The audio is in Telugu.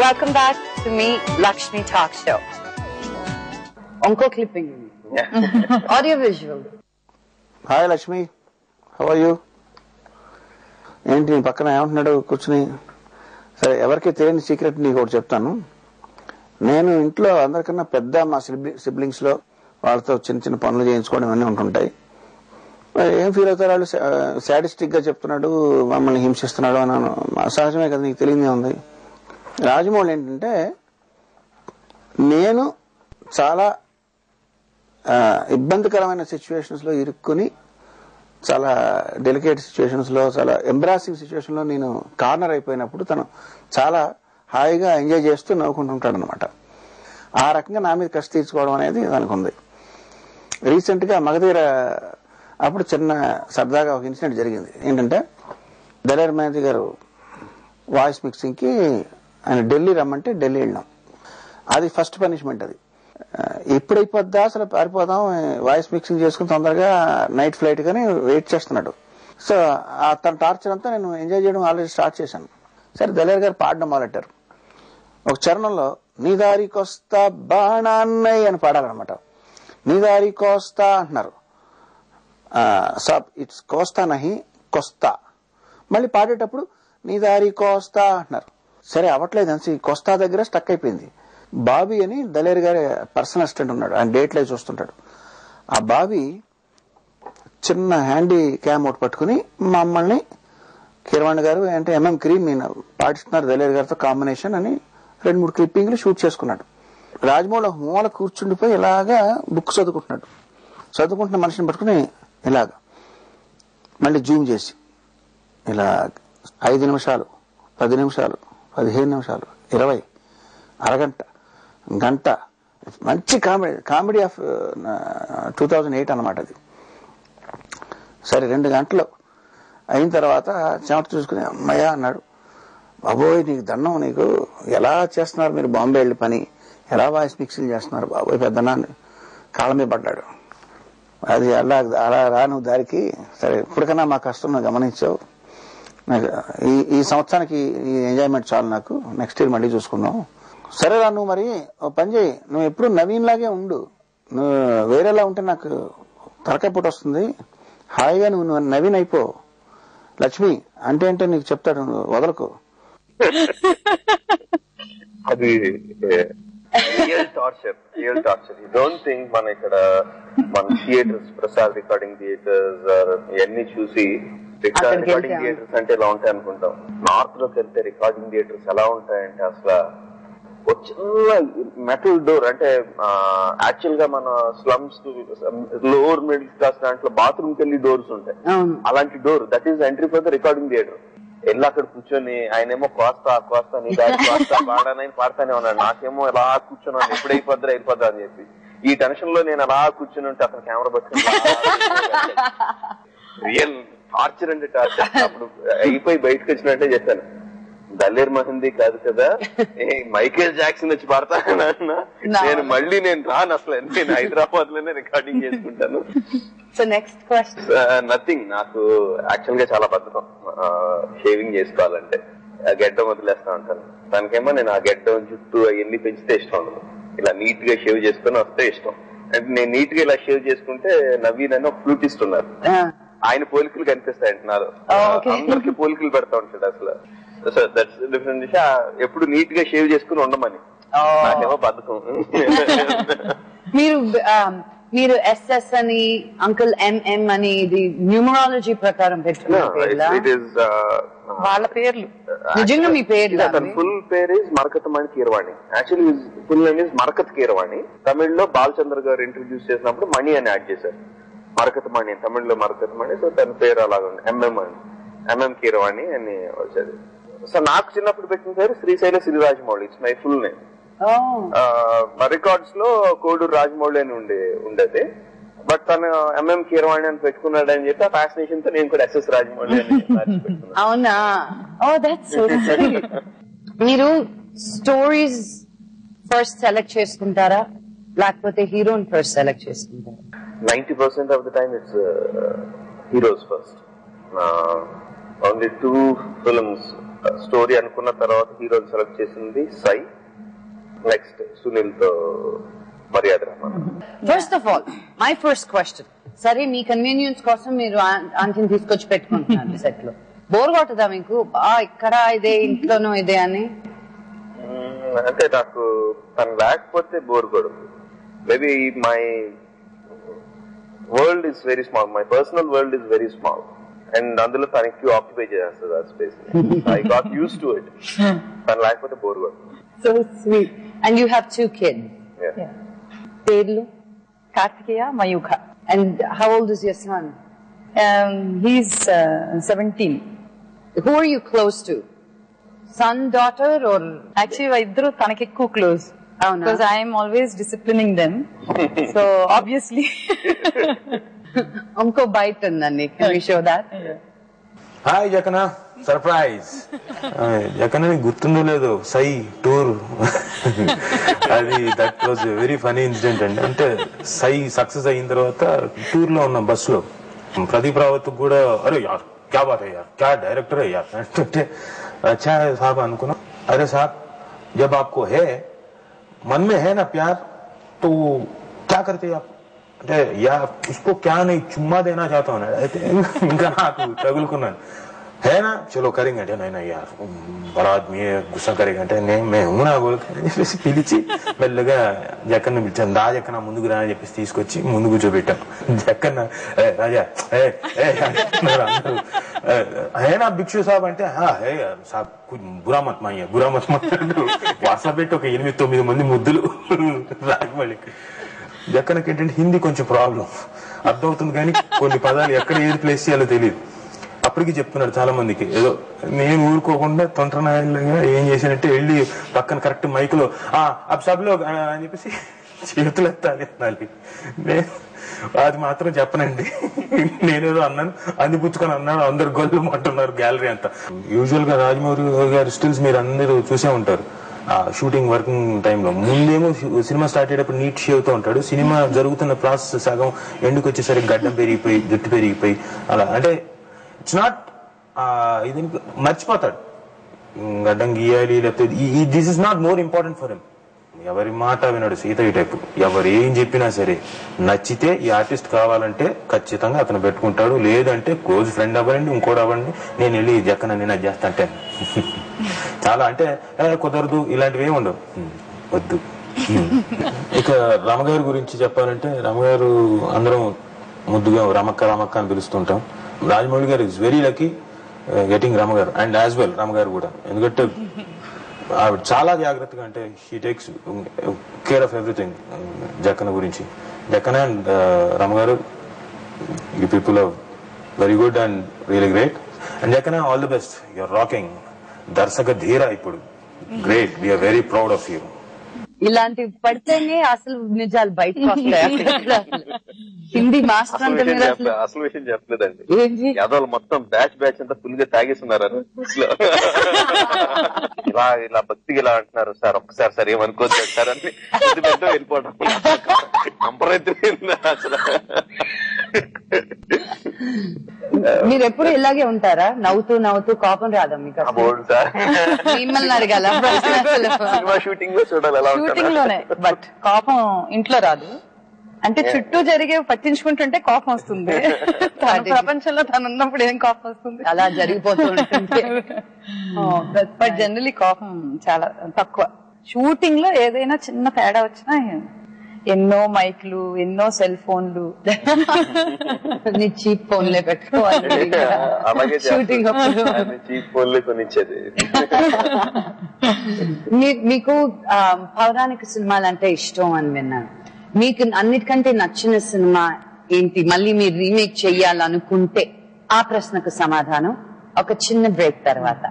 Welcome back to me, Lakshmi Talk Show. Onko clipping. Audio visual. Hi Lakshmi, how are you? ఏంటి నీ పక్కన ఏమంటున్నాడు కూర్చుని? సరే, ఎవరికి తెలియని సీక్రెట్ నీకు ఒకటి చెప్తాను. నేను ఇంట్లో అందరికన్నా పెద్ద మా సిబ్లింగ్స్ లో వాళ్ళతో చిన్న చిన్న పనులు చేయించుకోవడం అన్నీ ఉంటుంటాయి. ఏం ఫీల్ అవుతారు వాళ్ళు? సాడిస్టిక్ గా చెప్తున్నాడు, మమ్మల్ని హింసిస్తున్నాడు అన్నాను. సహజమే కదా, నీకు తెలియదే ఉంది. రాజమౌళి ఏంటంటే, నేను చాలా ఇబ్బందికరమైన సిచ్యువేషన్స్ లో ఇరుక్కుని, చాలా డెలికేట్ సిచ్యువేషన్స్ లో, చాలా ఎంబ్రాసింగ్ సిచ్యువేషన్ లో నేను కార్నర్ అయిపోయినప్పుడు తను చాలా హాయిగా ఎంజాయ్ చేస్తూ నవ్వుకుంటుంటాడు అనమాట. ఆ రకంగా నా మీద కష్ట తీర్చుకోవడం అనేది దానికి ఉంది. రీసెంట్ గా మగధీర అప్పుడు చిన్న సరదాగా ఒక ఇన్సిడెంట్ జరిగింది. ఏంటంటే, దళేర్ మహంతి గారు వాయిస్ మిక్సింగ్ కి ఆయన ఢిల్లీ రమ్మంటే ఢిల్లీ వెళ్ళాం. అది ఫస్ట్ పనిష్మెంట్. అది ఎప్పుడైపోద్దా అసలు పారిపోదాం, వాయిస్ మిక్సింగ్ చేసుకుని తొందరగా నైట్ ఫ్లైట్ కానీ వెయిట్ చేస్తున్నాడు. సో తన టార్చర్ అంతా నేను ఎంజాయ్ చేయడం ఆల్రెడీ స్టార్ట్ చేశాను. సరే, దళేర్ గారు పాడడం మొదలెట్టారు. ఒక చరణంలో నీ దారి కోస్తా బాణాన్నయ్య అని పాడాలన్నమాట. నీ దారి కోస్తా అంటున్నారు. ఇట్స్ కోస్తా నహి కొస్తా. మళ్ళీ పాడేటప్పుడు నీ దారి కోస్తా అంటున్నారు. సరే, అవ్వట్లేదు అనేసి కొస్తా దగ్గర స్టక్ అయిపోయింది. బాబీ అని దళేర్ గారి పర్సనల్ అసిస్టెంట్ ఉన్నాడు, ఆయన డేట్ లైవ్ చూస్తుంటాడు. ఆ బాబీ చిన్న హ్యాండీ క్యామ్ ఒకటి పట్టుకుని మమ్మల్ని కీరవాణి గారు అంటే ఎంఎం క్రీమ్ పాటిస్తున్నారు దళేర్ గారితో కాంబినేషన్ అని 2-3 క్లిప్పింగ్లు షూట్ చేసుకున్నాడు. రాజమౌళి ఒక మూల కూర్చుండిపోయి ఇలాగా బుక్ చదువుకుంటున్నాడు. చదువుకుంటున్న మనిషిని పట్టుకుని ఇలాగా మళ్ళీ జూమ్ చేసి ఇలా 5 నిమిషాలు, 10 నిమిషాలు, 15 నిమిషాలు, 20, అరగంట, గంట, మంచి కామెడీ ఆఫ్ 2008 అన్నమాట అది. సరే, 2 గంటలు అయిన తర్వాత చెమట చూసుకుని అమ్మయ్య అన్నాడు. బాబోయ్, నీకు దండం, నీకు ఎలా చేస్తున్నారు మీరు బాంబే వెళ్ళి పని, ఎలా వాయిస్ మిక్సింగ్ చేస్తున్నారు బాబోయ్ పెద్దనా కాళ్ళ మీద పడ్డాడు. అది అలా అలా రా నువ్వు దారికి. సరే, ఇప్పటికన్నా మా కష్టం నువ్వు గమనించావు. నాకు ఈ సంవత్సరానికి ఈ ఎంజాయ్మెంట్ చాలు, నాకు నెక్స్ట్ ఇయర్ మళ్ళీ చూసుకుందాం. సరేరా, నువ్వు మరి పని చేయి, నువ్వు ఎప్పుడు నవీన్ లాగే ఉండు, నువ్వు వేరేలా ఉంటే నాకు తలకాయ పుట్టు వస్తుంది. హాయిగా నువ్వు నవీన్ అయిపో. లక్ష్మి అంటే నీకు చెప్తాడు, నువ్వు వదలకు. అది real torture. You don't think మన ఇక్కడ మన థియేటర్స్, ప్రసాద్ రికార్డింగ్ థియేటర్స్ ఇవన్నీ చూసి రికార్డింగ్ థియేటర్స్ అంటే ఎలా ఉంటాయి అనుకుంటాం. నార్త్ లోకి వెళ్తే రికార్డింగ్ థియేటర్స్ ఎలా ఉంటాయంటే అసలు ఒక చిన్న మెటల్ డోర్, అంటే యాక్చువల్ గా మన స్లమ్స్ లోవర్ మిడిల్ క్లాస్ దాంట్లో బాత్రూమ్ కి వెళ్ళి డోర్స్ ఉంటాయి. అలాంటి door, that is entry for the recording theatre. వెళ్ళి అక్కడ కూర్చొని ఆయనేమో కోస్తా నీ దారి కోస్తా పాడానని పాడతానే ఉన్నాడు. నాకేమో ఎలా కూర్చొని ఎప్పుడైపోద్దా అని చెప్పి ఈ టెన్షన్ లో నేను అలా కూర్చొని ఉంటే అతను కెమెరా పట్టుకుని రియల్ టార్చర్ అంటే టార్చర్. అప్పుడు అయిపోయి బయటకు వచ్చినట్టే చెప్పాను, దళేర్ మహందీ కాదు కదా, మైకేల్ జాక్సన్ వచ్చి పాడతానన్నా నేను మళ్ళీ రాను, అసలు నేను హైదరాబాద్ లోనే రికార్డింగ్ చేసుకుంటాను. నథింగ్. నాకు యాక్చువల్ గా చాలా బద్ధకం షేవింగ్ చేసుకోవాలంటే. గెడ్డం వదిలేస్తా ఉంటాను. దానికేమో నేను ఆ గెడ్డం జుట్టు అవన్నీ పెంచితే ఇష్టం ఉండదు. ఇలా నీట్ గా షేవ్ చేసుకుని వస్తే ఇష్టం. అంటే నేను నీట్ గా ఇలా షేవ్ చేసుకుంటే నవీన్ అని ఒక ఫ్లూటిస్ట్ ఉన్నారు, ఆయన పోలికలు కనిపిస్తాయంట నాలో. అందరికి పోలికలు పెడతా ఉంటాడు అసలు. దట్స్ డిఫరెంట్ విషయం. ఎప్పుడు నీట్ గా షేవ్ చేసుకుని ఉండమని, నాకేమో బద్ధకం. మీరు ఎస్ఎస్ అని, అంకుల్ ఎంఎం అని, ఇది న్యూమరాలజీ ప్రకారం పెట్టుకున్నారు వాళ్ళ పేర్లు. నిజంగా మీ పేరు? తన ఫుల్ పేరు is Marakathamani Keeravani. Actually full name is Marakath Keeravani. తమిళ్లో బాలచంద్ర గారు ఇంట్రడ్యూస్ చేసినప్పుడు మణి అని యాడ్ చేశారు, మరకతమణి. తమిళ్లో మరకతమణి. సో తన పేరు అలాగా ఉంది, ఎంఎం కీరవాణి అని వచ్చేది. సో నాకు చిన్నప్పుడు పెట్టిన పేరు Srisaila Sri Rajamouli. It's my full name. Records లో కోడూరు రాజమౌళి అని ఉండేది. బట్ తను ఎంఎం కీరవాణి అని పెట్టుకున్నాడు అని చెప్పి ఆ ఫ్యాసినేషన్ తో నేను కూడా ఎస్ఎస్ రాజమౌళి అని అవునా? మీరు స్టోరీస్ ఫస్ట్ సెలెక్ట్ చేసుకుంటారా లేకపోతే హీరోని ఫస్ట్ సెలెక్ట్ చేసుకుంటారా? 90% of the time it's heroes first. Only 2 films story అనుకున్న తర్వాత హీరోని సెలెక్ట్ చేసింది సై, నెక్స్ట్ సునీల్ తో మర్యాద Rahman. First of all my first question, సరే మీ కన్వీనియన్స్ కోసం మీరు ఆంటీని తీసుకొచ్చి పెట్టుకుంటున్నారు సెట్ లో, బోర్ కొట్టదా మీకు ఇక్కడ ఇదే ఇంట్లోనూ ఇదే అని? అంటే నాకు తను లేకపోతే బోర్ కొడదు. Maybe my world is very small, my personal world is very small, and అందులో తనకి ఆక్యుపై చేస్తుంది ఆ space. I got used to it. తను లేకపోతే బోర్ కొడదు. So sweet. And you have 2 kids. పేర్లు? Karthikeya, Mayukha. And how old is your son? He's 17. Who are you close to? Son, daughter, or? Actually, iddaru tanaki ekku close. Because I am always disciplining them. So obviously. Unko bite undandi. Can we show that? Yeah. Hi, Jakana. Surprise. Jakana ni gurtundo ledo sai tour. అది that was very funny incident అండి. అంటే సై సక్సెస్ అయిన తర్వాత టూర్ లో ఉన్న బస్ లో ప్రదీప్ రావత్ కూడా అరే యార్ క్యా బాత్ హై యార్, క్యా డైరెక్టర్ హై యార్ అంటే అచ్చా సాబ్ అనుకున్నా. అరే సాబ్ జబ్ ఆప్కో హై मन में है ना प्यार तो क्या करते आप అంటే యా उसको क्या नहीं चुम्मा देना चाहता हूँ అయితే ఇంకా నాకు తగులుకున్నాను. है ना चलो करेंगे అంటే नहीं नहीं यार बड़ा आदमी है गुस्सा करेगा అంటే मैं हूं ना बोलते చెప్పేసి పిలిచి మెల్లగా జక్కన్న పిలిచాను. దా జక్కన్న ముందుకు రా అని చెప్పేసి తీసుకొచ్చి ముందు కూర్చోబెట్టాం. జక్కన్న రాజా అందరూ है ना భిక్షు సాబ్ అంటే హే సాబ్ బురా మత్ మాయ బురా మత్ మాట్లాడు వాసా పెట్టి ఒక 8-9 మంది ముద్దులు రాజమౌళి. జక్కనకి ఏంటంటే హిందీ కొంచెం ప్రాబ్లం, అర్థమవుతుంది కానీ కొన్ని పదాలు ఎక్కడ ఏది ప్లేస్ చేయాలో తెలియదు. అప్పటికి చెప్తున్నాడు చాలా మందికి. ఏదో నేను ఊరుకోకుండా తొంటరనాయలుగా ఏం చేశానంటే వెళ్ళి పక్కన కరెక్ట్ మైక్ లో అబ్ సబ్లో అని చెప్పేసి చేతులు ఎత్తాలి అనాలి. అది మాత్రం చెప్పనండి. నేనేదో అన్నాను, అందిపుచ్చుకొని అన్నాను, అందరు గొల్లు అంటున్నారు గ్యాలరీ అంతా. యూజువల్ గా రాజమౌళి గారి స్టిల్స్ మీరు అందరూ చూసే ఉంటారు. షూటింగ్ వర్కింగ్ టైంలో ముందేమో సినిమా స్టార్ట్ అయ్యేటప్పుడు నీట్ షేవ్ తో ఉంటాడు. సినిమా జరుగుతున్న ప్రాసెస్ సగం ఎండుకు వచ్చేసరికి గడ్డం పెరిగిపోయి జుట్టు పెరిగిపోయి అలా అంటే ఇట్స్ నాట్ ఇది మర్చిపోతాడు గడ్డం గీయాలి లేకపోతే. This is not more important for him. ఎవరి మాట వినడు సీతయ్య టైపు. ఎవరు ఏం చెప్పినా సరే నచ్చితే ఈ ఆర్టిస్ట్ కావాలంటే ఖచ్చితంగా అతను పెట్టుకుంటాడు, లేదంటే క్లోజ్ ఫ్రెండ్ అవ్వండి ఇంకోటి అవ్వండి నేను వెళ్ళి జక్కన నేను అది చేస్తా అంటే చాలా అంటే కుదరదు ఇలాంటివి ఏమి ఉండవు, వద్దు. ఇక రామగారి గురించి చెప్పాలంటే రామగారు అందరం ముద్దుగా రమక్క రమక్క అని పిలుస్తుంటాం. రాజమౌళి గారు ఇస్ వెరీ లక్కీ గెటింగ్ రామగారు అండ్ యాజ్ వెల్ రామగారు కూడా. ఎందుకంటే ఆవిడ చాలా జాగ్రత్తగా అంటే she takes care of everything Jakkanna గురించి. జక్కన అండ్ రామగారు you people are very good and really great. And Jakkanna all the best, you're rocking. దర్శక ధీర ఇప్పుడు great, we're very proud of you. ఇలాంటివి పడితేనే అసలు నిజాలు బయటకు వస్తాయి. హిందీ మాస్టర్ అంటే అసలు విషయం చెప్పలేదండి. యాదవ్ మొత్తం బ్యాచ్ అంతా ఫుల్ గా తాగేస్తున్నారు. ఇలా భక్తిగా ఇలా అంటున్నారు. సార్ ఒక్కసారి సార్ ఏమనుకోవచ్చు సార్ అని వెళ్ళిపోవడం అంపరైతే అసలు. మీరు ఎప్పుడు ఇలాగే ఉంటారా? నవ్వుతూ నవ్వుతూ కోపం రాదా మీకు? సార్ మిమ్మల్ని అడగాల షూటింగ్ లో చూడాలి ఎలా షూటింగ్ లోనే, బట్ కోపం ఇంట్లో రాదు. అంటే చుట్టూ జరిగే పట్టించుకుంటుంటే కోపం వస్తుంది. ప్రపంచంలో తను ఉన్నప్పుడు ఏం కోపం వస్తుంది? అలా జరిగిపోతూ ఉంటుంది. బట్ జనరలీ కోపం చాలా తక్కువ. షూటింగ్ లో ఏదైనా చిన్న తేడా వచ్చినా ఎన్నో మైక్లు, ఎన్నో సెల్ ఫోన్లు, చీప్ ఫోన్లే పెట్టుకోవాలి. అలాగే షూటింగ్ చీప్ ఫోన్లే కొనిచ్చేది. మీకు పౌరాణిక సినిమాలు అంటే ఇష్టం అని విన్నాను. మీకు అన్నిటికంటే నచ్చిన సినిమా ఏంటి? మళ్ళీ మీరు రీమేక్ చెయ్యాలనుకుంటే ఆ ప్రశ్నకు సమాధానం ఒక చిన్న బ్రేక్ తర్వాత.